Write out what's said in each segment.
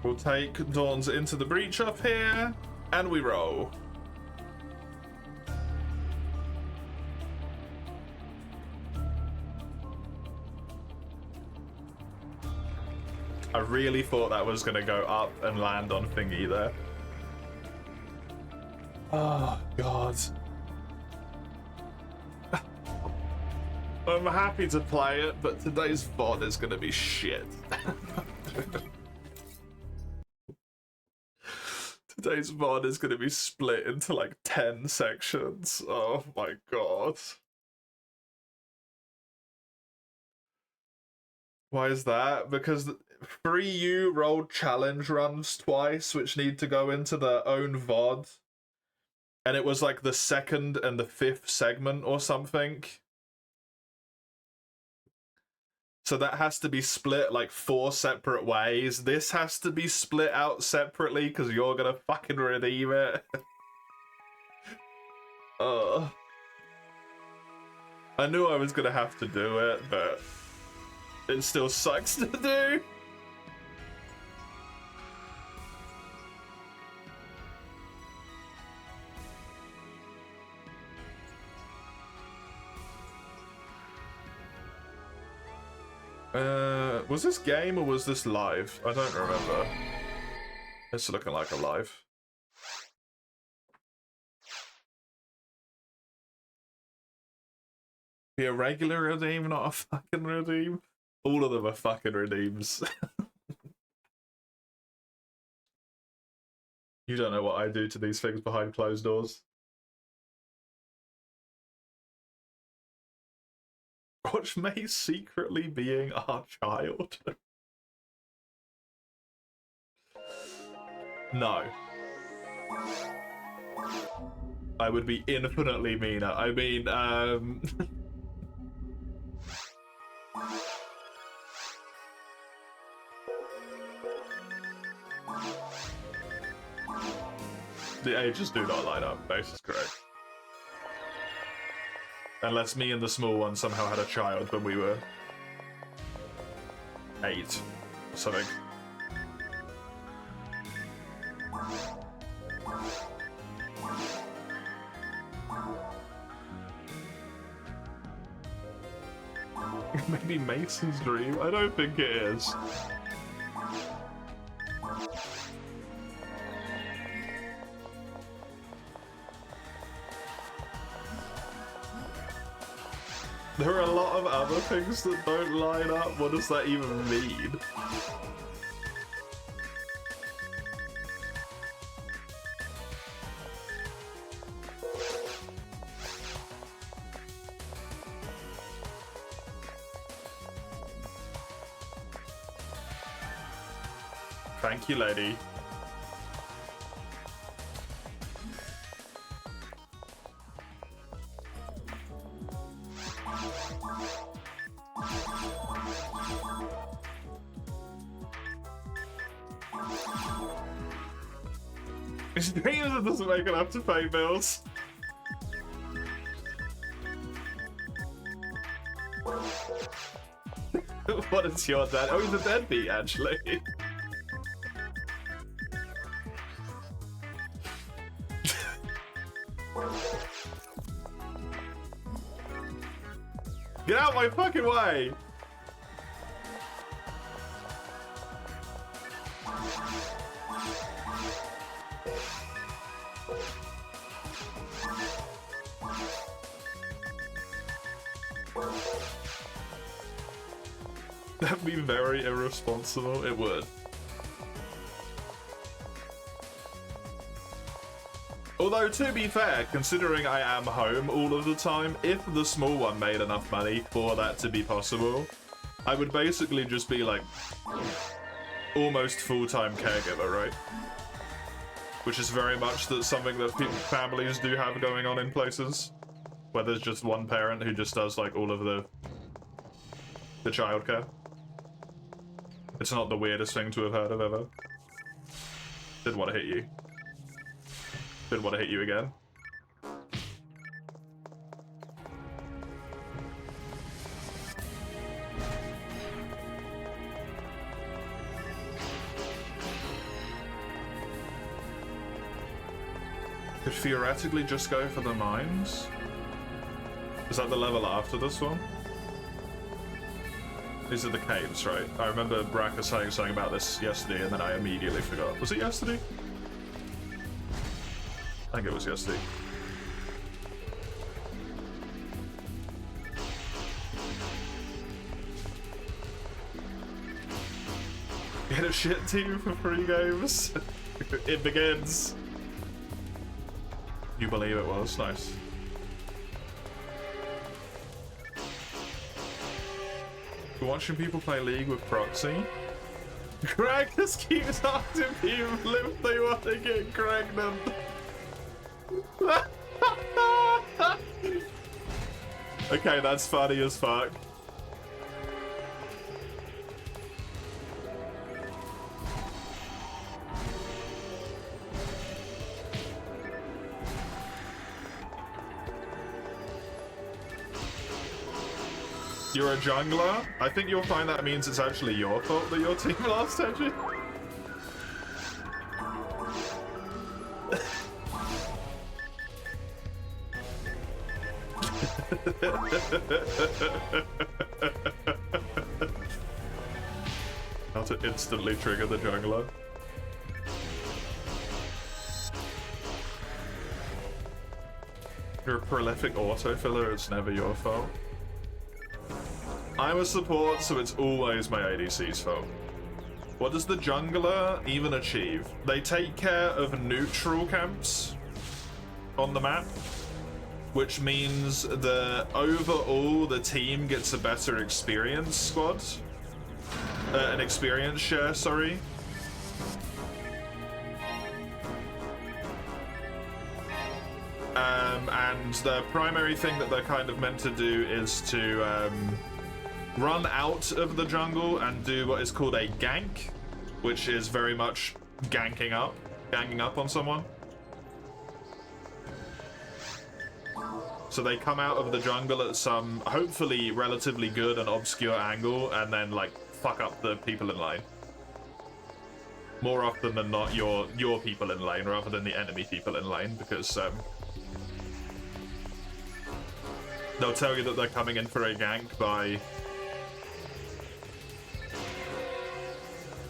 We'll take Dawn's Into the Breach up here, and we roll. I really thought that was going to go up and land on thingy there. Oh, God. I'm happy to play it, but today's VOD is going to be shit. Today's VOD is going to be split into like 10 sections. Oh my God. Why is that? Because 3U rolled challenge runs twice, which need to go into their own VOD. And it was like the 2nd and the 5th segment or something. So that has to be split like 4 separate ways. This has to be split out separately because you're gonna fucking redeem it. I knew I was gonna have to do it, but it still sucks to do. Was this game or was this live? I don't remember. It's looking like a live. Be a regular redeem, not a fucking redeem. All of them are fucking redeems. You don't know what I do to these things behind closed doors. Watch May secretly being our child. No. I would be infinitely meaner. I mean, the ages do not line up, this is correct. Unless me and the small one somehow had a child when we were 8 or something. Maybe Mason's dream? I don't think it is. There are a lot of other things that don't line up. What does that even mean? Thank you, lady. His dreams it doesn't make enough to pay bills. What is your dad? Oh, he's a deadbeat, actually. Get out my fucking way! That'd be very irresponsible. It would. Although, to be fair, considering I am home all of the time, if the small one made enough money for that to be possible, I would basically just be like almost full-time caregiver, right? Which is very much something that families do have going on in places where there's just one parent who just does like all of the childcare. It's not the weirdest thing to have heard of ever. Didn't want to hit you. Didn't want to hit you again. Could theoretically just go for the mines. Is that the level after this one? These are the caves, right? I remember Bracker saying something about this yesterday and then I immediately forgot. Was it yesterday? I think it was yesterday. Get a shit team for 3 games. It begins. You believe it was? Nice. We're watching people play League with Proxy. Greg just keeps asking people if they want to get pregnant. Okay, that's funny as fuck. You're a jungler? I think you'll find that means it's actually your fault that your team lost, actually. How to instantly trigger the jungler. You're a prolific autofiller, it's never your fault. I'm a support, so it's always my ADC's fault. What does the jungler even achieve? They take care of neutral camps on the map, which means that overall the team gets a better experience squad. An experience share, sorry. And the primary thing that they're kind of meant to do is to run out of the jungle and do what is called a gank, which is very much ganking up on someone. So they come out of the jungle at some hopefully relatively good and obscure angle and then like fuck up the people in lane. More often than not your people in lane rather than the enemy people in lane, because they'll tell you that they're coming in for a gank by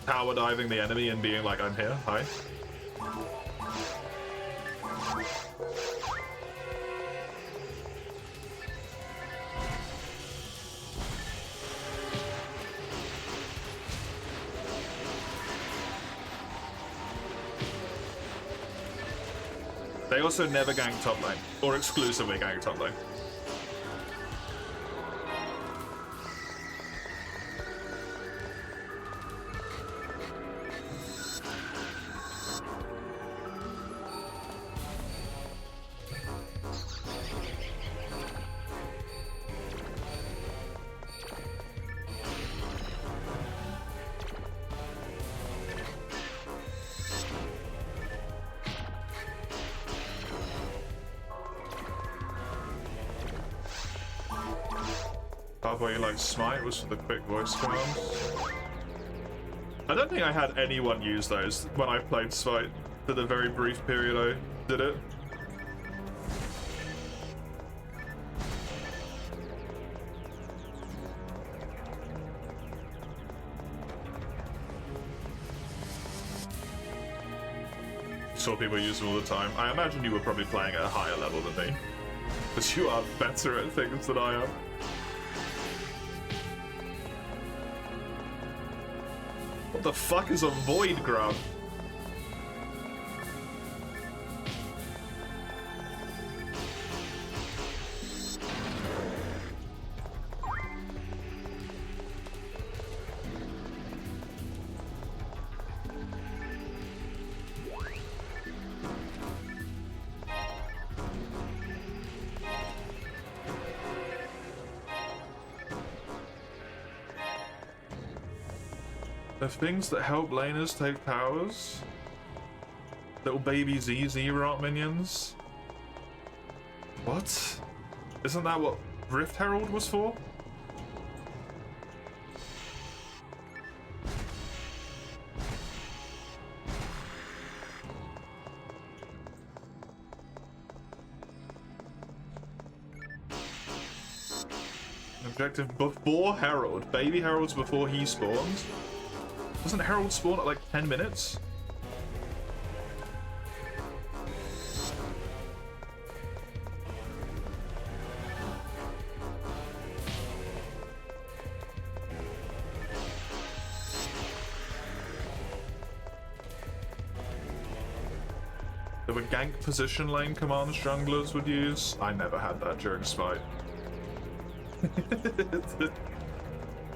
power diving the enemy and being like, I'm here, hi. They also never gank top lane, or exclusively gank top lane. Where you like smite was for the quick voice commands. I don't think I had anyone use those when I played smite for the very brief period I did it. Saw people use them all the time. I imagine you were probably playing at a higher level than me, because you are better at things than I am. What the fuck is a void grub? The things that help laners take towers? Little baby ZZ rot minions? What? Isn't that what Rift Herald was for? Objective before Herald. Baby Herald's before he spawned. Doesn't Herald spawn at like 10 minutes? There were gank position lane commands junglers would use. I never had that during Smite.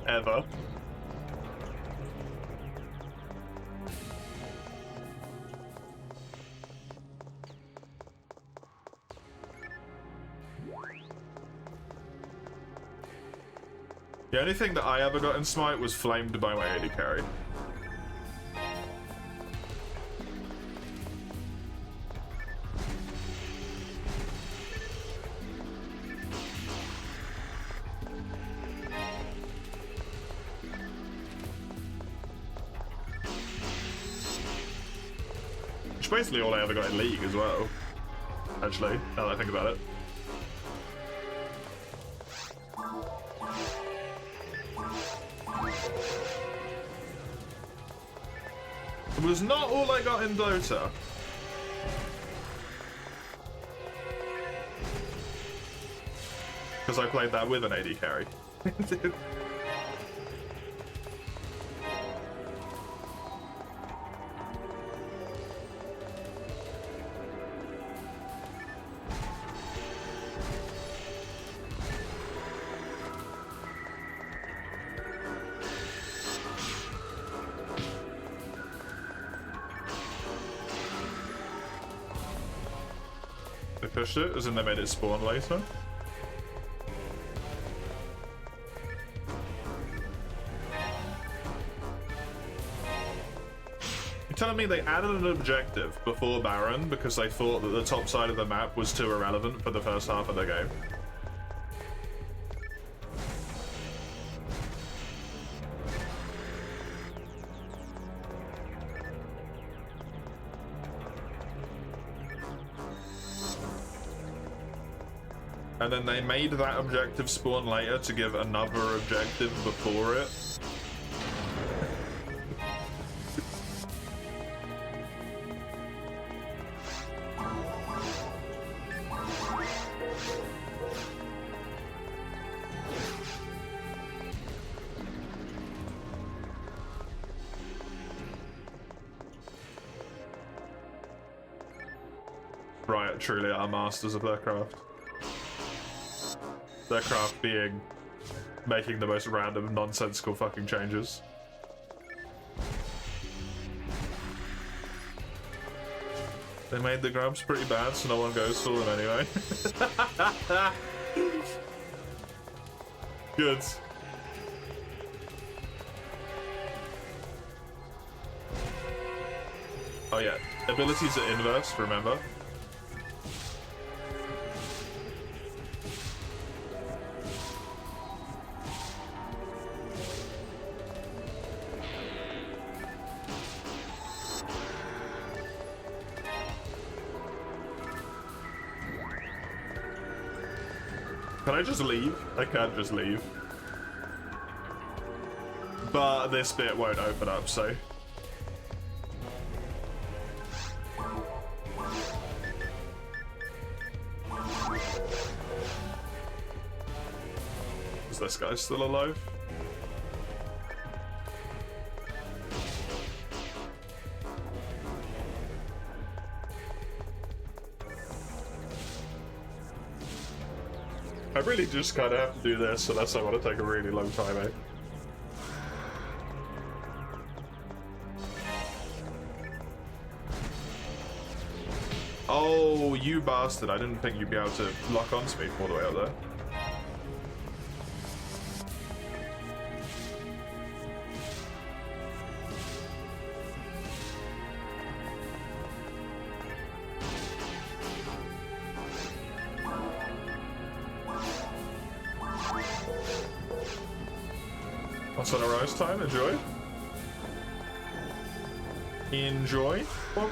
Ever. The only thing that I ever got in Smite was flamed by my AD carry. Which basically all I ever got in League as well. Actually, now that I think about it. It was not all I got in Dota. Because I played that with an AD carry. They pushed it, as in they made it spawn later. You're telling me they added an objective before Baron because they thought that the top side of the map was too irrelevant for the first half of the game? And then they made that objective spawn later to give another objective before it. Riot truly are masters of their craft. Their craft being making the most random, nonsensical fucking changes. They made the grubs pretty bad, so no one goes for them anyway. Good. Oh yeah, abilities are inverse, remember? Can I just leave? I can't just leave. But this bit won't open up, so... Is this guy still alive? I really just kind of have to do this unless I want to take a really long time, eh? Oh, you bastard. I didn't think you'd be able to lock onto me all the way up there. What's on a roast time? Enjoy. Enjoy. Bonk.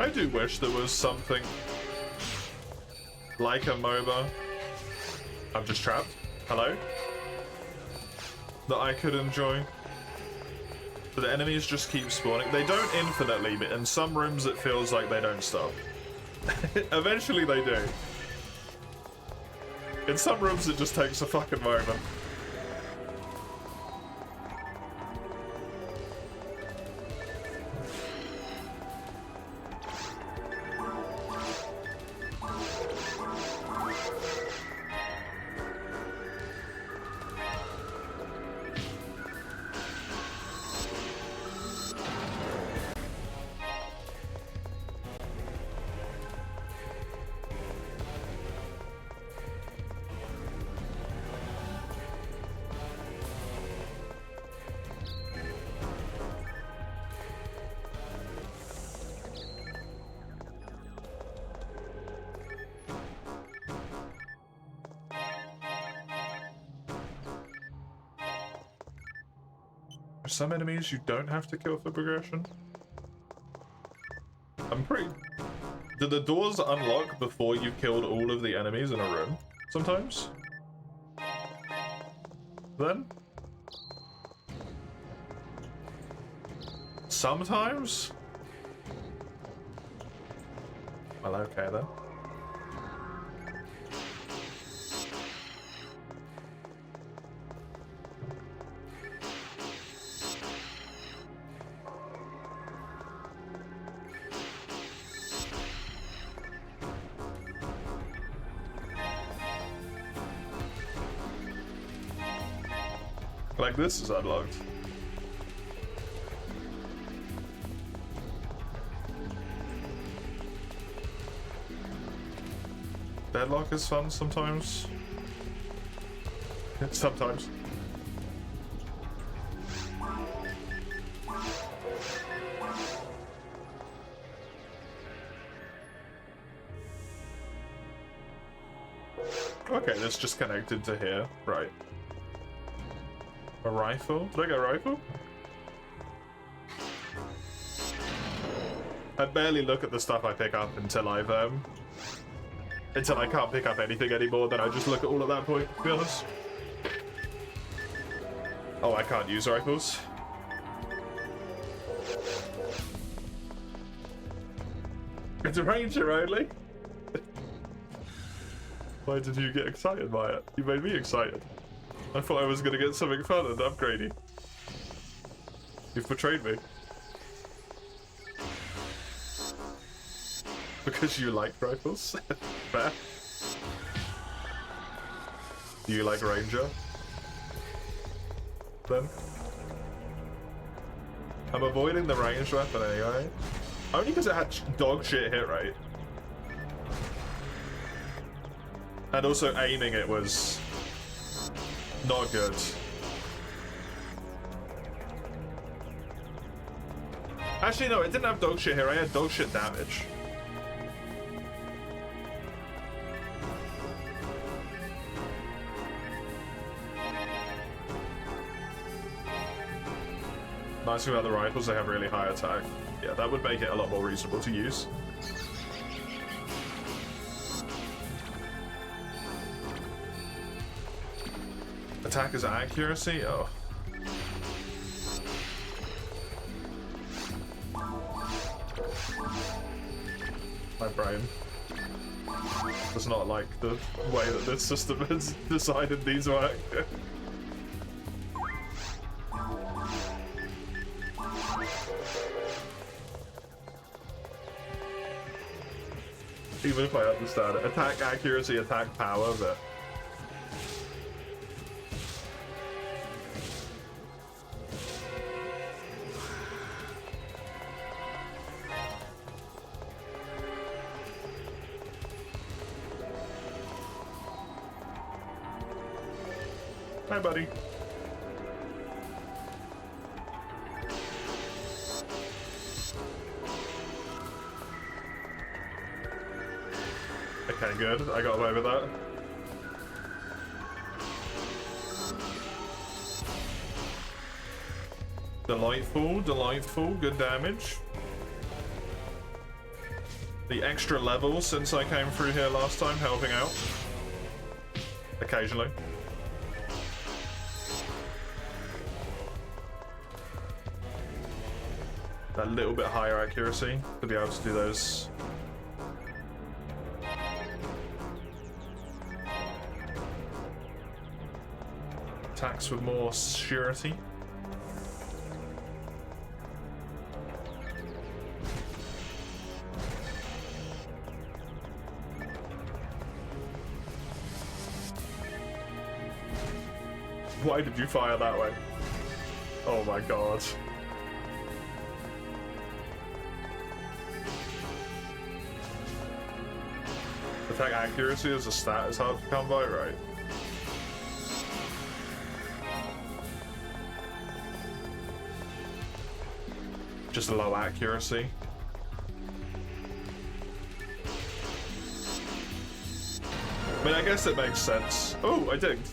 I do wish there was something like a MOBA. I'm just trapped. Hello? That I could enjoy. But the enemies just keep spawning. They don't infinitely, but in some rooms it feels like they don't stop. Eventually they do. In some rooms it just takes a fucking moment. Some enemies you don't have to kill for progression. I'm pretty... Do the doors unlock before you've killed all of the enemies in a room? Sometimes? Then? Sometimes? Well, okay then. Like, this is unlocked. Deadlock is fun sometimes. Sometimes. Okay, this just connected to here. Right. A rifle? Did I get a rifle? I barely look at the stuff I pick up until until I can't pick up anything anymore, then I just look at all at that point, to be honest. Oh, I can't use rifles. It's a ranger only? Why did you get excited by it? You made me excited. I thought I was gonna get something fun and upgradey. You've betrayed me. Because you like rifles? Fair. Do you like ranger? Then? I'm avoiding the ranged weapon anyway. Only because it had dog shit hit rate. And also aiming it was not good. Actually, no, it didn't have dog shit here. I had dog shit damage. Nice thing about the rifles, they have really high attack. Yeah, that would make it a lot more reasonable to use. Attack is accuracy? Oh. My brain does not like the way that this system has decided these work. Even if I understand it. Attack accuracy, attack power, but... Hi, buddy. Okay, good. I got away with that. Delightful, delightful. Good damage. the extra level since I came through here last time, helping out. Occasionally. That little bit higher accuracy to be able to do those. Attacks with more surety. Why did you fire that way? Oh my god. Attack accuracy as a stat is hard to come by, right? Just low accuracy. I mean, I guess it makes sense. Oh, I digged.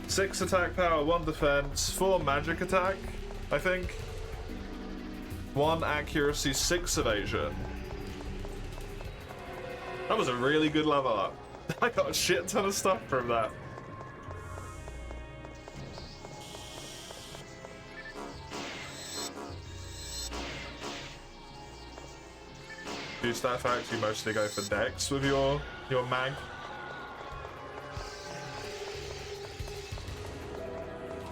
6 attack power, 1 defense, 4 magic attack, I think. 1 accuracy, 6 evasion. That was a really good level up. I got a shit ton of stuff from that. Use that fact, you mostly go for dex with your mag.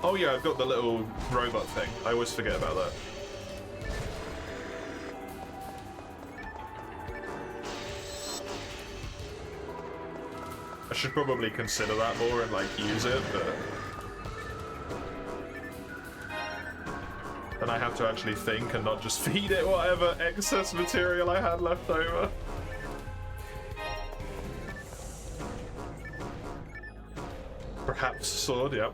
Oh yeah, I've got the little robot thing. I always forget about that. I should probably consider that more and like use it, but then I have to actually think and not just feed it whatever excess material I had left over. Perhaps sword, yep.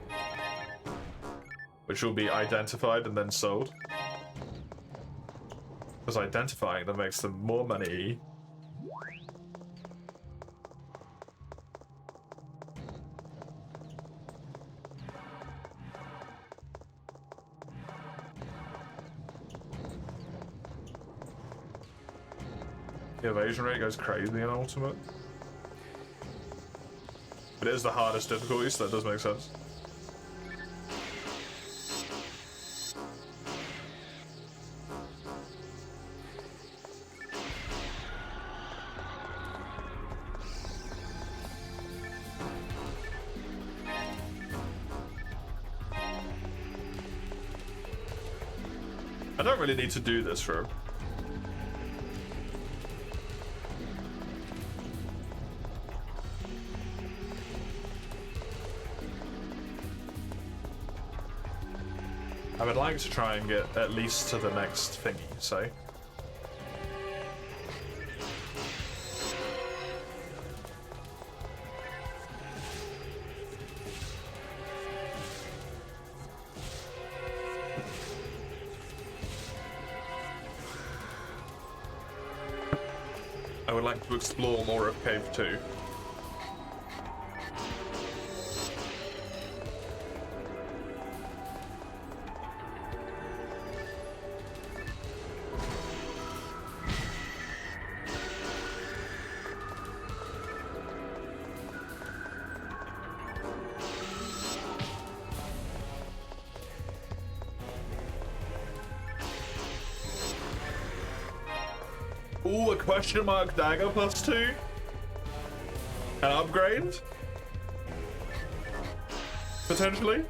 Which will be identified and then sold. Because identifying them makes them more money. The evasion rate goes crazy in Ultimate. But it is the hardest difficulty, so that does make sense. I don't really need to do this for him. I would like to try and get at least to the next thingy, so. I would like to explore more of Cave 2. Ooh, a question mark dagger +2? An upgrade? Potentially?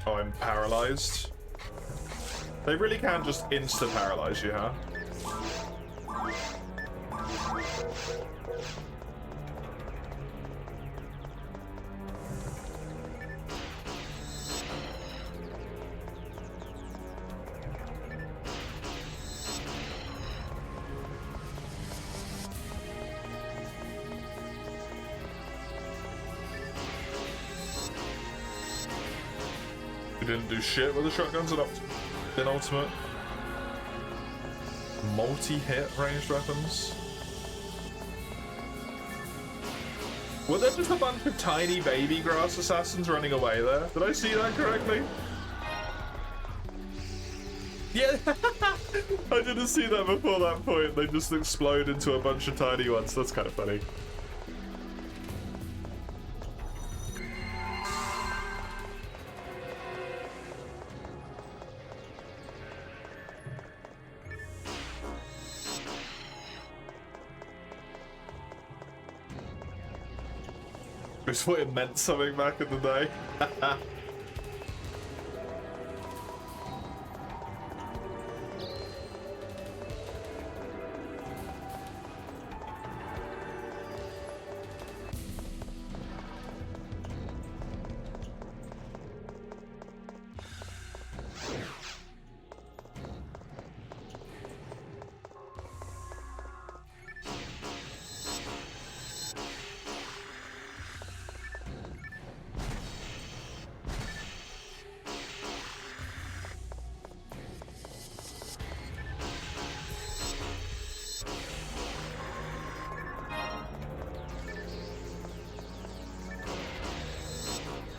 Oh, I'm paralyzed. They really can just insta-paralyze you, huh? Didn't do shit with the shotguns in Ultimate. Multi-hit ranged weapons. Were there just a bunch of tiny baby grass assassins running away there? Did I see that correctly? Yeah, I didn't see that before that point. They just explode into a bunch of tiny ones. That's kind of funny. It's what it meant something back in the day.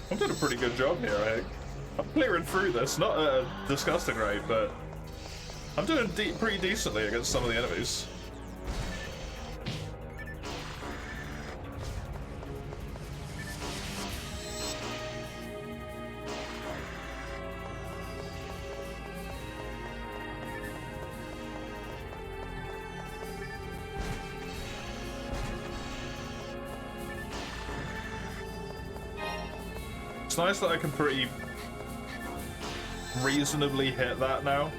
I'm doing a pretty good job here, I think. I'm clearing through this, not at a disgusting rate, but I'm doing pretty decently against some of the enemies. It's nice that I can pretty reasonably hit that now.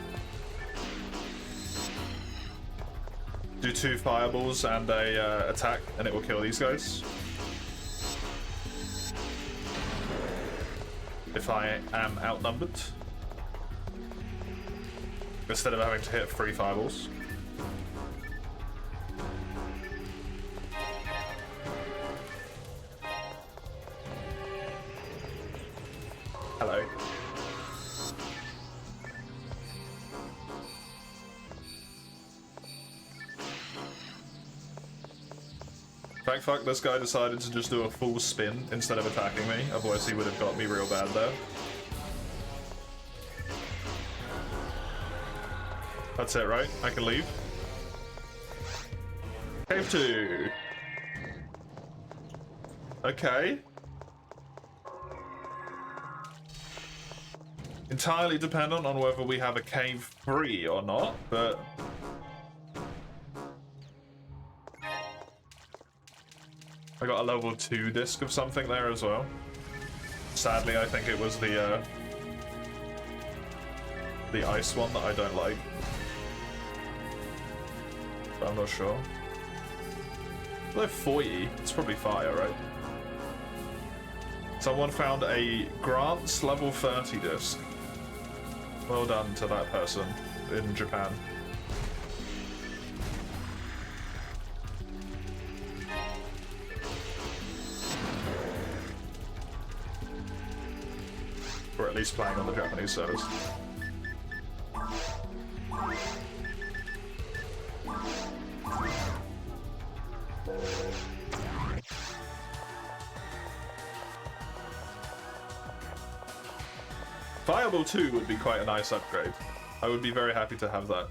Do 2 fireballs and a attack, and it will kill these guys. If I am outnumbered. Instead of having to hit 3 fireballs. Hello. Thank fuck this guy decided to just do a full spin instead of attacking me, otherwise he would have got me real bad there. That's it, right? I can leave. Cave 2. Okay. Entirely dependent on whether we have a cave 3 or not, but I got a level 2 disc of something there as well. Sadly, I think it was the ice one that I don't like. But I'm not sure. Although 40, it's probably fire, right? Someone found a Grant's level 30 disc. Well done to that person in Japan. Or at least playing on the Japanese servers. Fireball 2 would be quite a nice upgrade. I would be very happy to have that.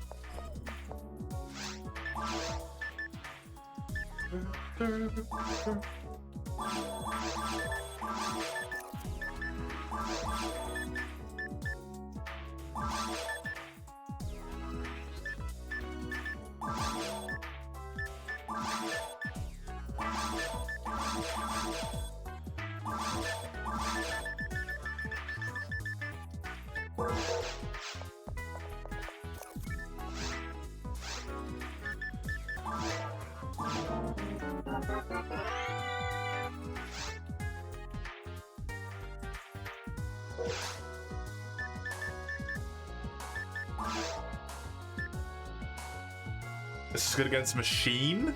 This is good against Machine.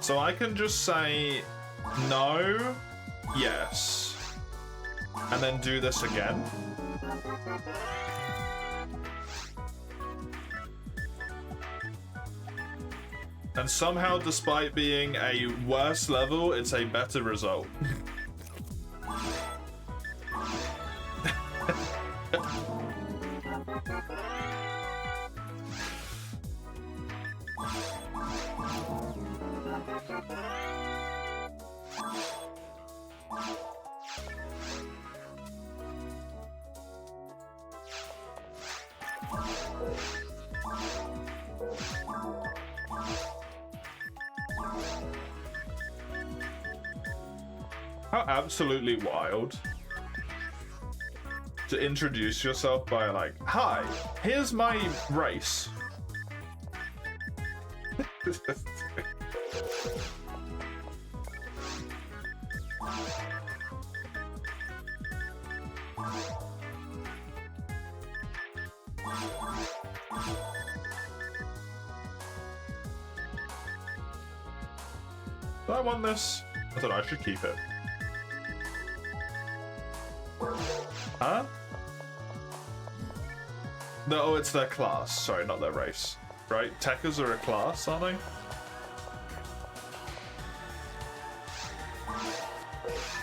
So I can just say no, yes, and then do this again. And somehow, despite being a worse level, it's a better result. How absolutely wild to introduce yourself by like, hi, here's my race. Do I want this? I thought I should keep it. Huh? No, oh, it's their class. Sorry, not their race. Right? Techers are a class, aren't they?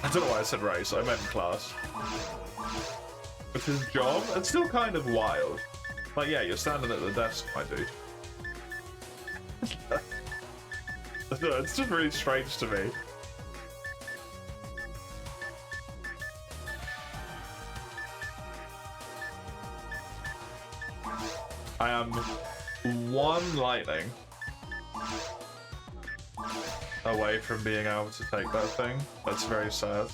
I don't know why I said race. I meant class. With his job? It's still kind of wild. Like, yeah, you're standing at the desk, my dude. No, it's just really strange to me. I am one lightning away from being able to take that thing. That's very sad.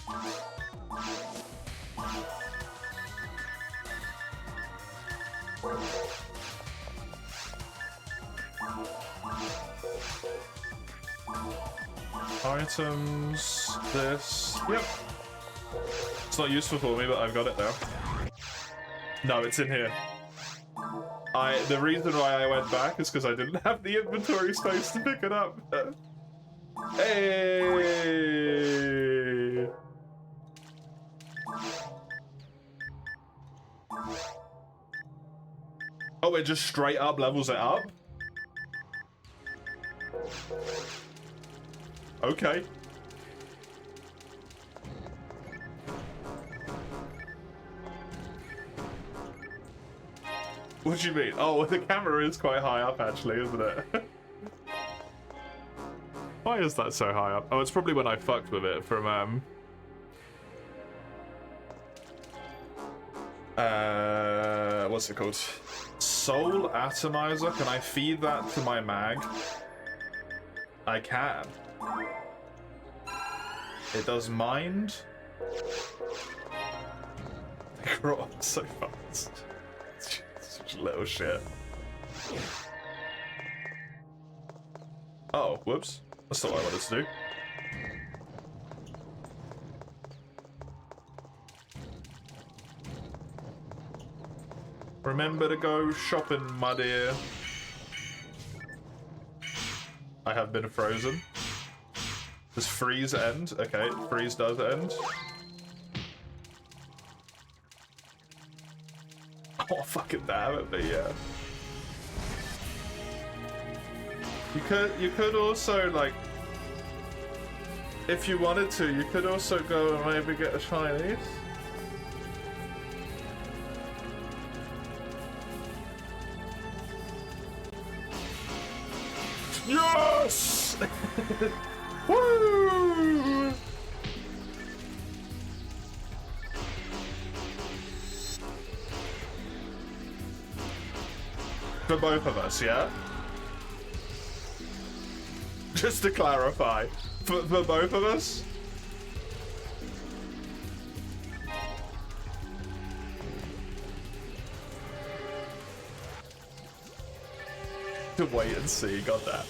Items, this, yep. It's not useful for me, but I've got it now. No, it's in here. The reason why I went back is because I didn't have the inventory space to pick it up. Hey! Oh, it just straight up levels it up? Okay. What do you mean? Oh, the camera is quite high up, actually, isn't it? Why is that so high up? Oh, it's probably when I fucked with it from, what's it called? Soul Atomizer. Can I feed that to my mag? I can. It does mind. They grow up so fast. Such a little shit. Oh, whoops. That's not what I wanted to do. Remember to go shopping, my dear. I have been frozen. Does freeze end? Okay, freeze does end. Oh, fucking damn it, but yeah. You could also, like, if you wanted to, you could also go and maybe get a Chinese. Yes! Woo! For both of us, yeah? Just to clarify, for both of us? To wait and see, got that.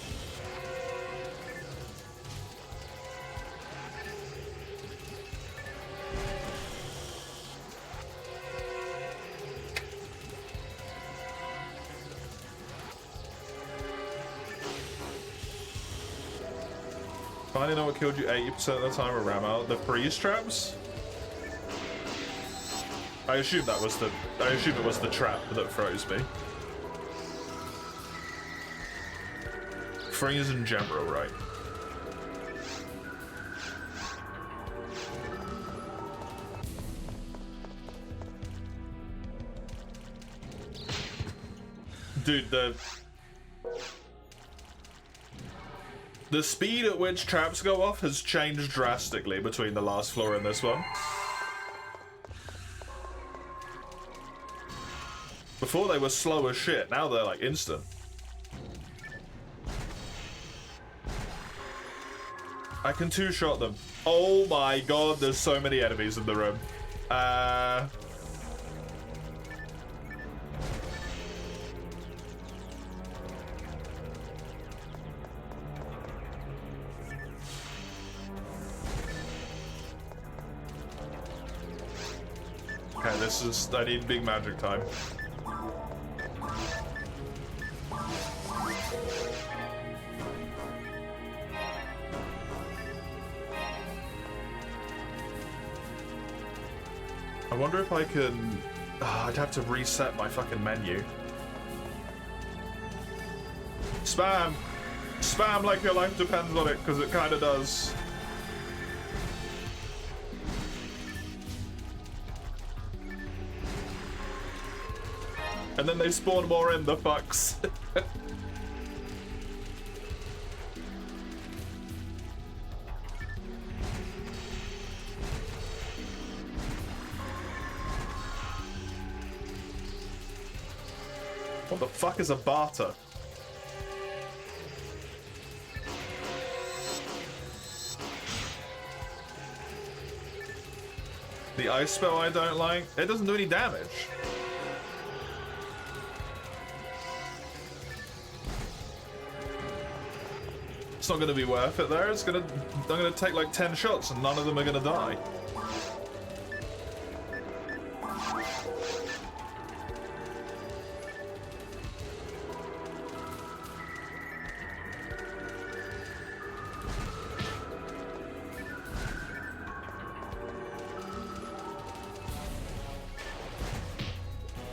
Finally know what killed you 80% of the time around out. The freeze traps? I assume it was the trap that froze me. Freeze in general, right? Dude, the speed at which traps go off has changed drastically between the last floor and this one. Before they were slow as shit, now they're like instant. I can two-shot them. Oh my god, there's so many enemies in the room. Okay, this is... I need big magic time. I wonder if I can... I'd have to reset my fucking menu. Spam! Spam like your life depends on it, because it kind of does. And then they spawn more in, the fucks. What the fuck is a barter? The ice spell I don't like. It doesn't do any damage. It's not gonna be worth it there. I'm gonna take like 10 shots and none of them are gonna die.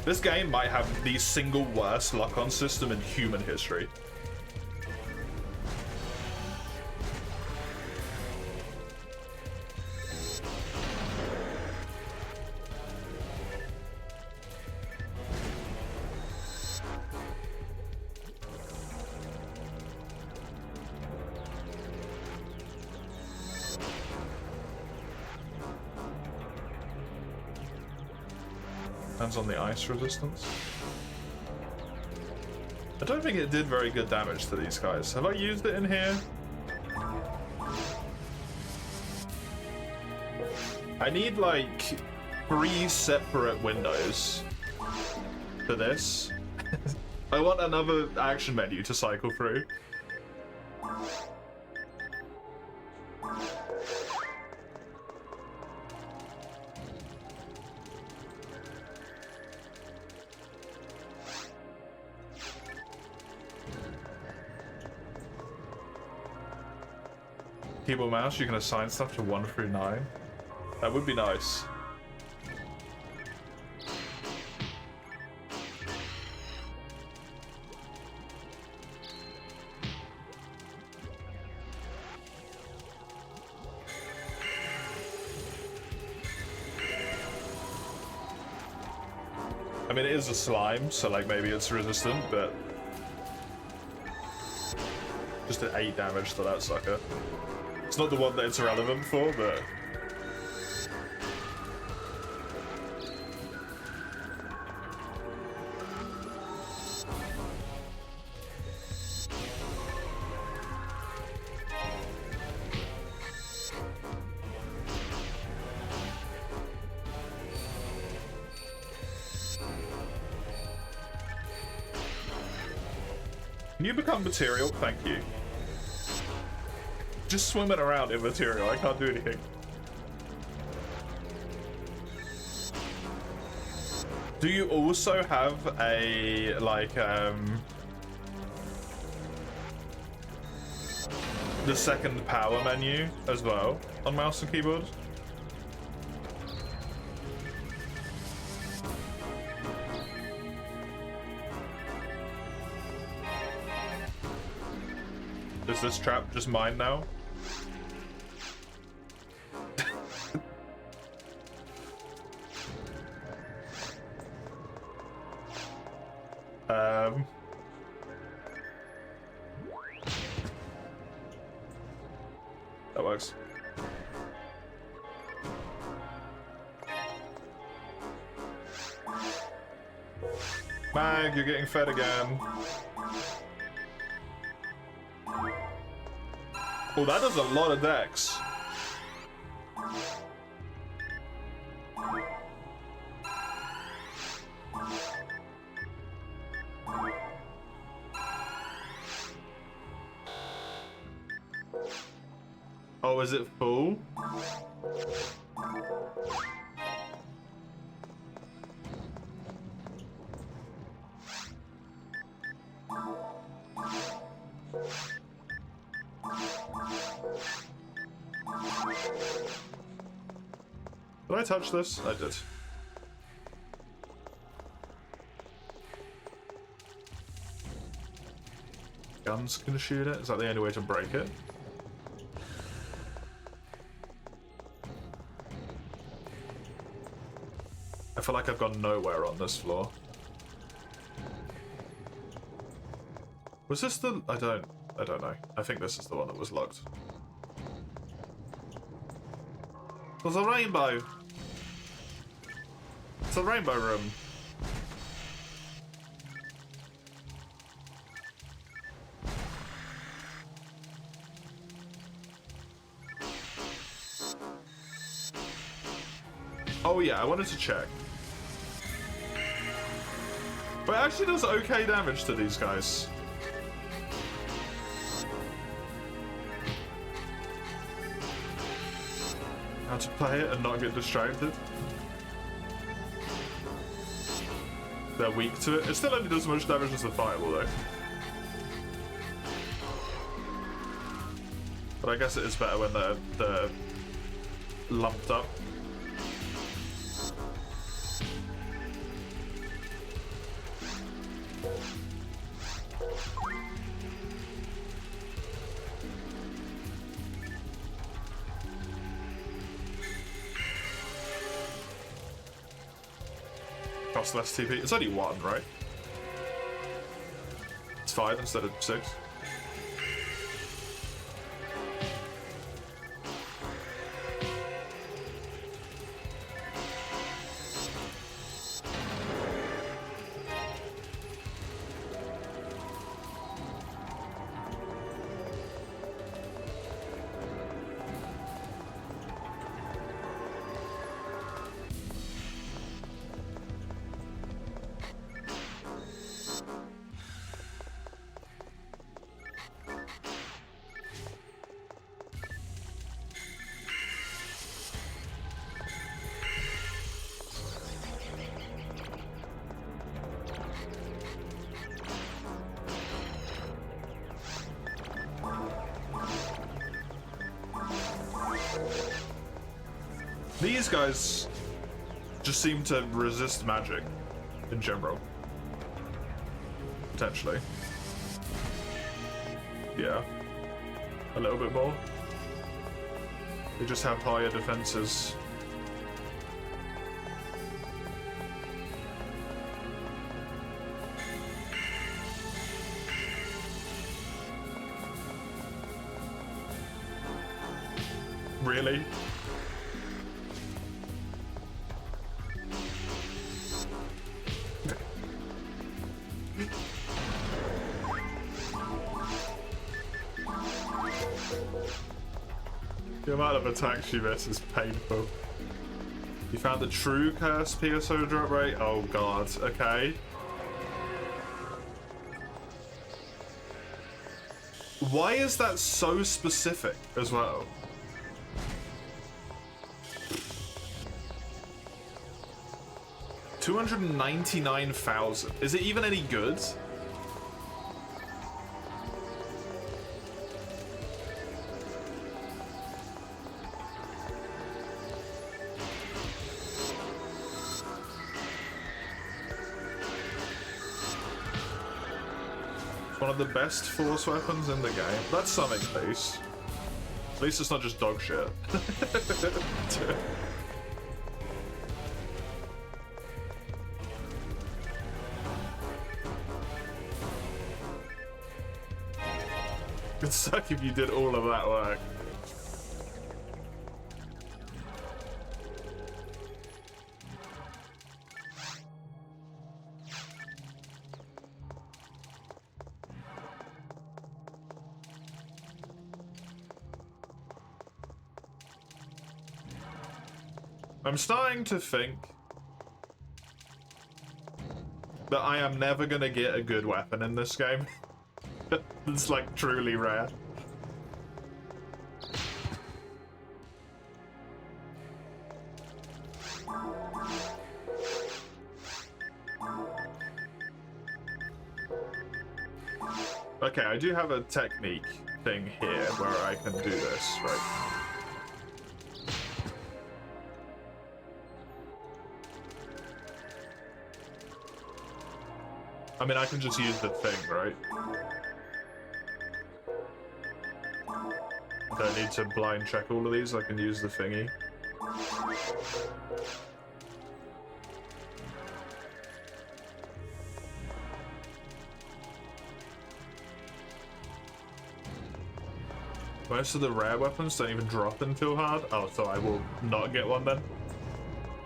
This game might have the single worst lock-on system in human history. Depends on the ice resistance. I don't think it did very good damage to these guys. Have I used it in here? I need like 3 separate windows for this. I want another action menu to cycle through. Keyboard mouse, you can assign stuff to 1 through 9. That would be nice. I mean, it is a slime, so like maybe it's resistant, but just an 8 damage to that sucker. It's not the one that it's irrelevant for, but... Can you become material? Thank you. Just swimming around in material, I can't do anything. Do you also have a, like, the second power menu as well on mouse and keyboard? Is this trap just mine now? That works. Mag, you're getting fed again. Oh, that does a lot of dex. Oh, is it full? Did I touch this? I did. Guns can shoot it? Is that the only way to break it? I feel like I've gone nowhere on this floor. Was this the... I don't know. I think this is the one that was locked. There's a rainbow! It's a rainbow room. Oh yeah, I wanted to check. But it actually does okay damage to these guys. How to play it and not get distracted. They're weak to it. It still only does as much damage as the fireball though. But I guess it is better when they're lumped up. Cost less TP. It's only 1, right? It's 5 instead of 6. These guys just seem to resist magic in general. Potentially. Yeah. A little bit more. They just have higher defenses. Really? The amount of attacks you miss is painful. You found the true curse PSO drop rate? Oh god, okay. Why is that so specific as well? $299,000. Is it even any good? One of the best force weapons in the game. That's something, at least. At least it's not just dog shit. It'd suck if you did all of that work. I'm starting to think that I am never gonna get a good weapon in this game. It's like truly rare. Okay, I do have a technique thing here where I can do this, right? I mean, I can just use the thing, right? I don't need to blind check all of these, I can use the thingy. Most of the rare weapons don't even drop until hard. Oh, so I will not get one then?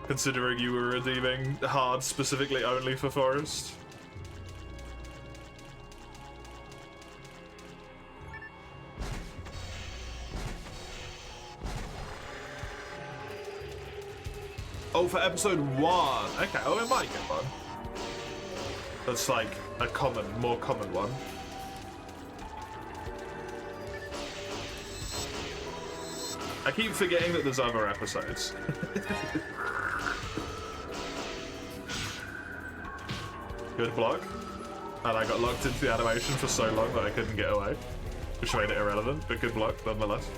Considering you were redeeming hard specifically only for forest. Oh, for episode 1. Okay, oh, I might get one. That's like a common, more common one. I keep forgetting that there's other episodes. Good block. And I got locked into the animation for so long that I couldn't get away. Which made it irrelevant, but good block nonetheless.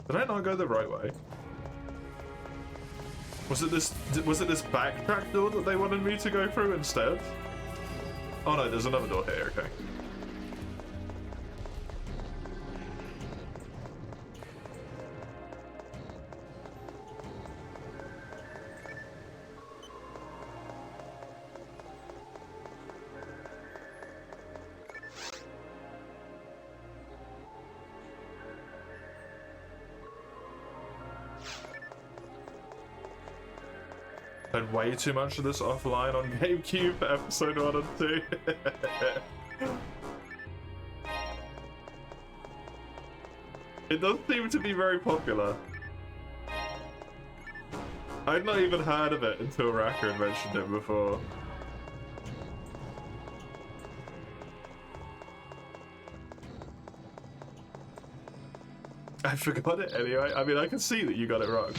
Did I not go the right way? Was it this backtrack door that they wanted me to go through instead? Oh no, there's another door here, okay. Had way too much of this offline on GameCube for episode 1 and 2. It does seem to be very popular. I'd not even heard of it until Raka had mentioned it before. I forgot it anyway. I mean, I can see that you got it wrong.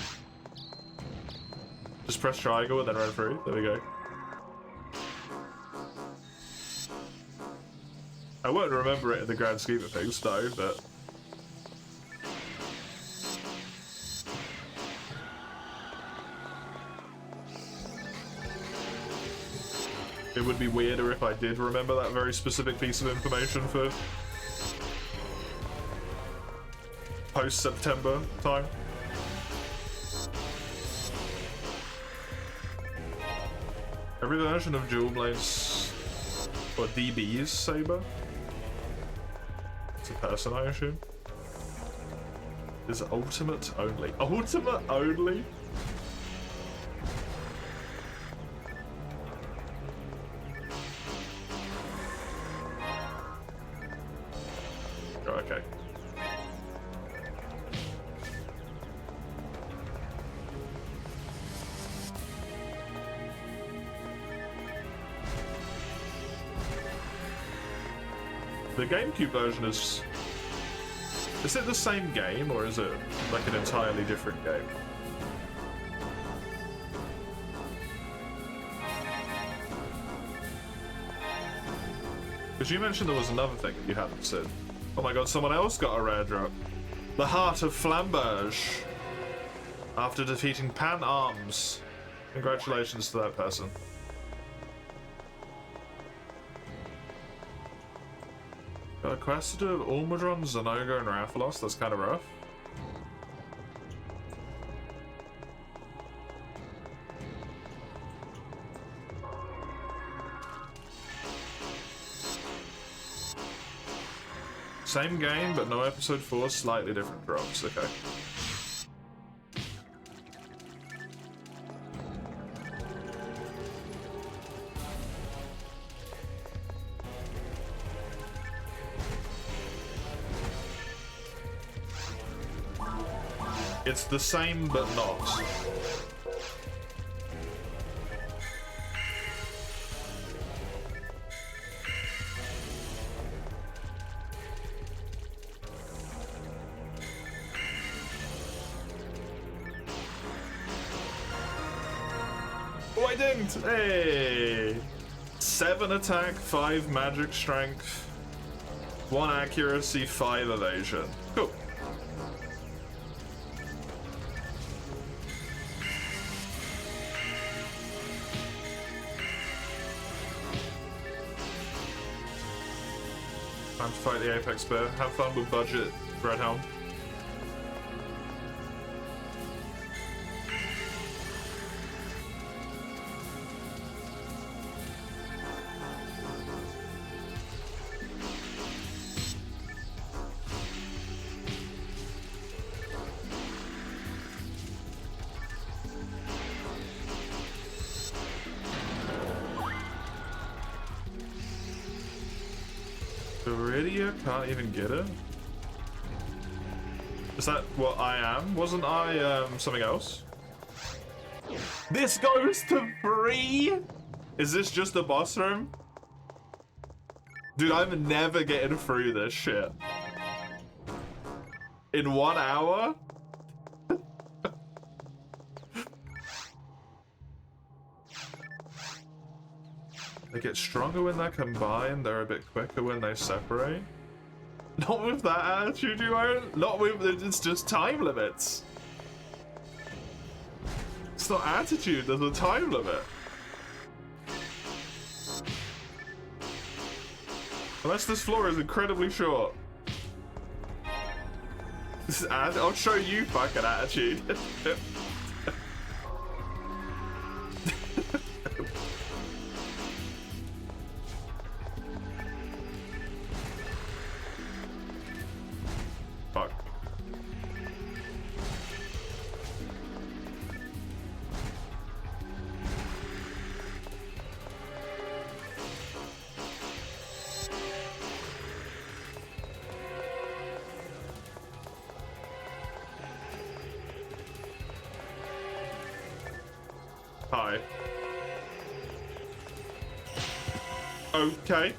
Just press triangle and then run through. There we go. I won't remember it in the grand scheme of things, though, but... It would be weirder if I did remember that very specific piece of information for... post-September time. Every version of Dual Blade's, or DB's saber, it's a person, I assume, is ultimate only. Ultimate only? Oh, okay. The GameCube version is it the same game, or is it like an entirely different game? Because you mentioned there was another thing that you hadn't said. Oh my god, someone else got a rare drop. The Heart of Flamberge. After defeating Pan Arms. Congratulations to that person. Got a quest to do with Ulmadron, Zenoga, and Rathalos. That's kind of rough. Same game, but no episode 4, slightly different drops. Okay. It's the same, but not. Oh, I didn't! Hey! 7 attack, 5 magic strength, 1 accuracy, 5 evasion. Cool. Time to fight the Apex Bear. Have fun with budget, Red Helm. Can't even get it? Is that what I am? Wasn't I something else? This goes to 3? Is this just a boss room? Dude, I'm never getting through this shit. In 1 hour? They get stronger when they're combined, they're a bit quicker when they separate. Not with that attitude, you won't. Not with, it's just time limits. It's not attitude, there's a time limit. Unless this floor is incredibly short. This is I'll show you fucking attitude. Fuck. Hi. Okay.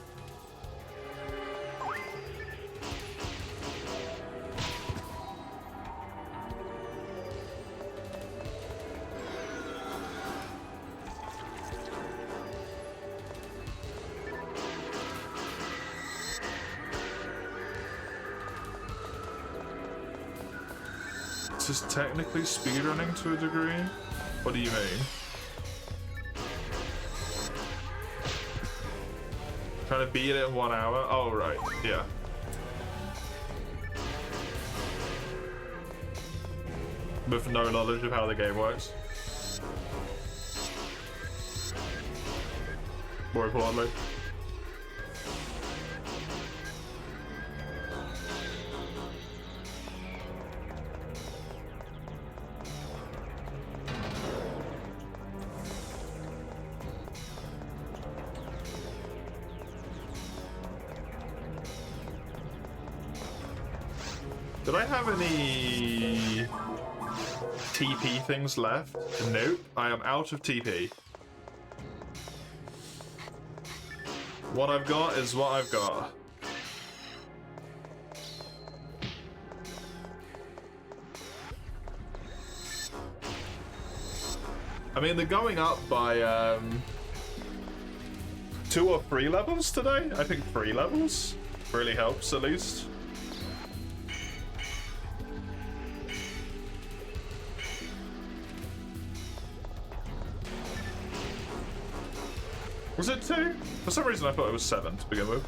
This is technically speedrunning to a degree? What do you mean? Trying to beat it in 1 hour? Oh, right. Yeah. With no knowledge of how the game works. More importantly. Did I have any TP things left? Nope, I am out of TP. What I've got is what I've got. I mean, they're going up by 2 or 3 levels today. I think 3 levels really helps at least. Was it 2? For some reason I thought it was 7 to begin with.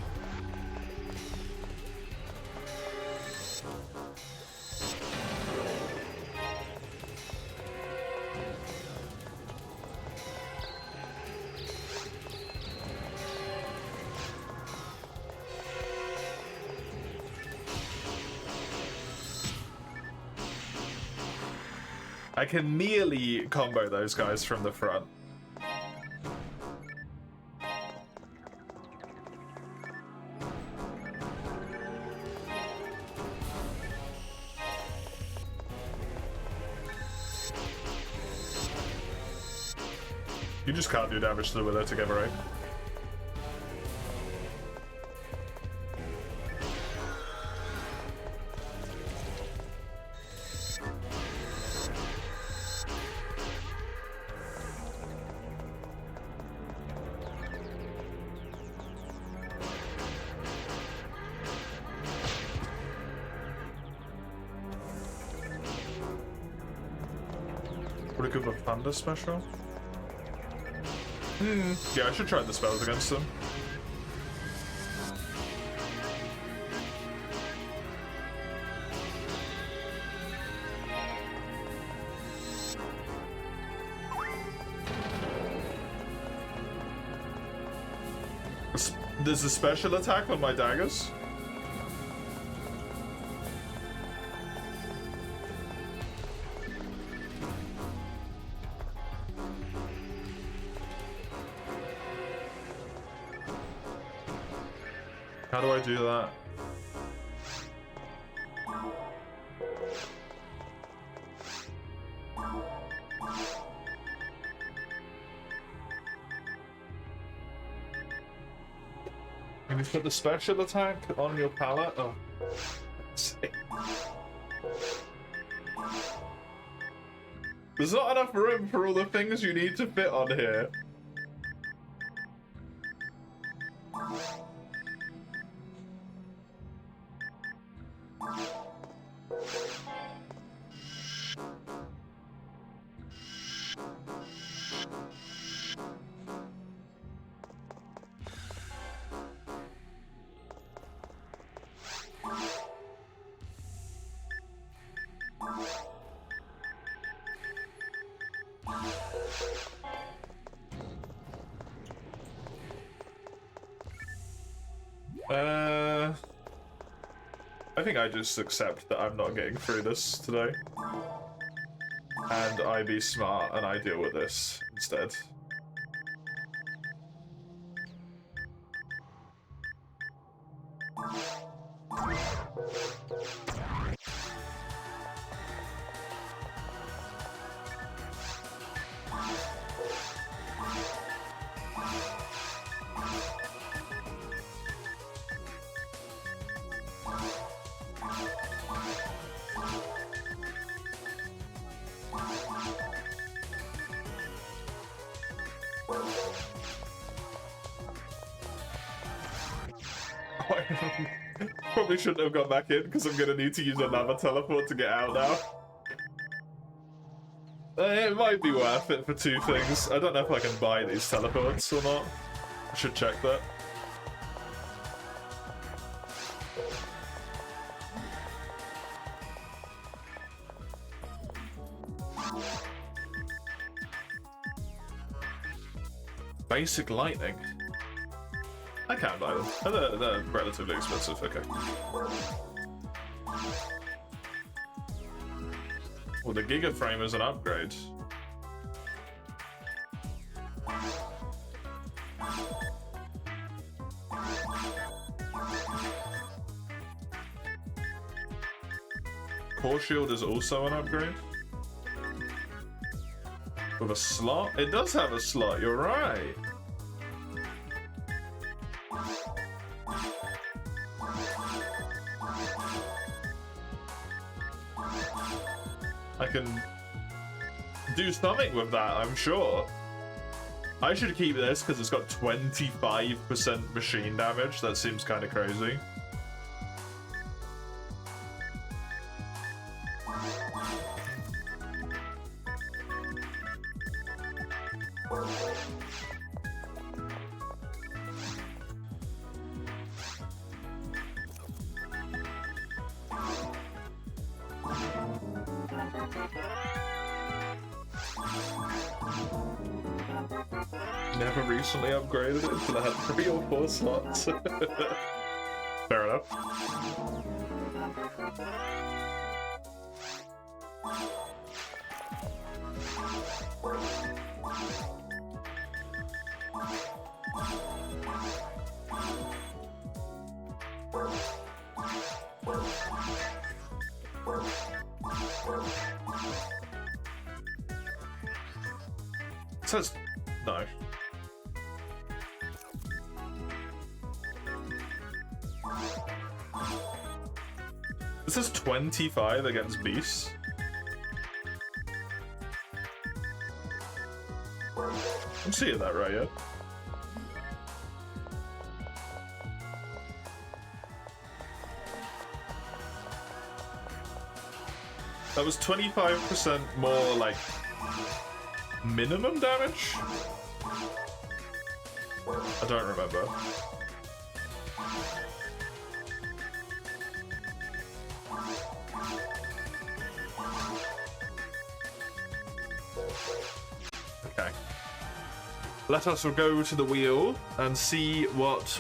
I can nearly combo those guys from the front. You just can't do damage to the Willow together, right? Would it give a Thunder special? Yeah, I should try the spells against them. There's a special attack on my daggers. How do I do that? Can you put the special attack on your palette? Oh. There's not enough room for all the things you need to fit on here. I think I just accept that I'm not getting through this today. And I be smart and I deal with this instead. Probably shouldn't have gone back in because I'm gonna need to use another teleport to get out now. It might be worth it for two things. I don't know if I can buy these teleports or not. I should check that. Basic lightning. I can buy them. They're relatively expensive, okay. Well, the Giga Frame is an upgrade. Core Shield is also an upgrade. With a slot? It does have a slot, you're right. I can do something with that, I'm sure. I should keep this because it's got 25% machine damage. That seems kind of crazy. Never recently upgraded it until I had 3 or 4 slots. Fair enough. It says no. This is 25 against Beast. I'm seeing that right, yeah? That was 25% more, like, minimum damage? I don't remember. Okay. Let us go to the wheel and see what